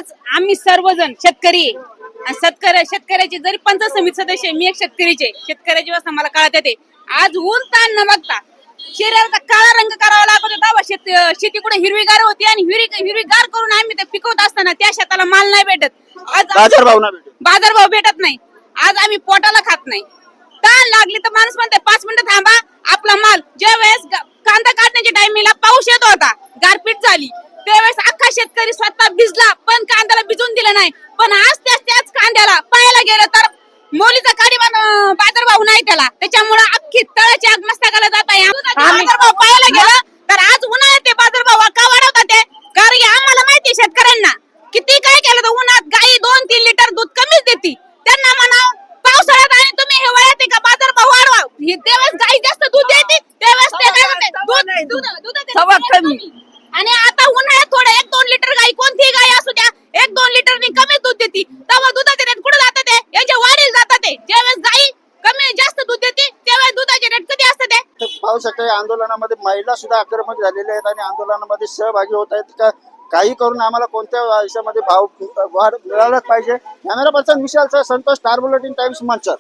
आज आम्ही सर्वजण शेतकरी आहे. आणि शेतकऱ्याचे जरी पंचायत समिती सदस्य आहे, मी एक शेतकरीचे शेतकऱ्याची व्यवस्था मला कळत येते. आज ऊन ताण न बघता शरीराचा काळा रंग करावा लागत होता तेव्हा शेती कुठे हिरवीगार होती आणि हिरवीगार करून आम्ही ते पिकवत असताना त्या शेताला माल नाही भेटत. आज बाजारभाव भेटत नाही. आज आम्ही पोटाला खात नाही. ताण लागली तर माणूस म्हणते 5 मिनिटं थांबा आपला माल. ज्या वेळेस कांदा काढण्याच्या टाइमिंगला पाऊस येत होता, गारपीट झाली, त्यावेळेस अख्खा शेतकरी स्वतः भिजला पण कांद्याला भिजून दिलं नाही. पण आज त्याच कांद्याला पाहायला गेलं तर मोलीचा काडी बाजारभाव नाही त्याला. त्याच्यामुळे अख्खी तळाची आग मस्तकाला जात आहे. बाजारभाव पाहायला गेलं तर आज उन्हाळ्यात ते बाजारभाव का वाढवतात ते? कारण की आम्हाला माहिती शेतकऱ्यांना किती काय केलं तर उन्हात गाई 2-3 लिटर दूध कमीच देते. त्यांना म्हणा पावसाळ्यात आणि तुम्ही हिवाळ्यात का बाजारभाव वाढवा. त्यावेळेस गाई जास्त दूध देते, त्यावेळेस ते काय म्हणते दूध कमी. आणि आता उन्हाळ्यात थोडं 1-2 लिटर गाई, कोणतीही गाय असू द्या, 1-2 लिटरनी कमी दूध देते. तेव्हा दुधाचे रेट कुठे जातात ते? याच्या वाढीला जातात ते. ज्यावेळेस गाई कमी जास्त दूध देते त्यावेळेस दुधाचे रेट कधी असतात ते? पाहू शकता आंदोलनामध्ये महिला सुद्धा आक्रमक झालेल्या आहेत आणि आंदोलनामध्ये सहभागी होत आहेत. का काही करून आम्हाला कोणत्या आयुष्यामध्ये भाव वाढ मिळालाच पाहिजे. Camera person Vishal sir, Santosh, Star Bulletin Times, Manchar.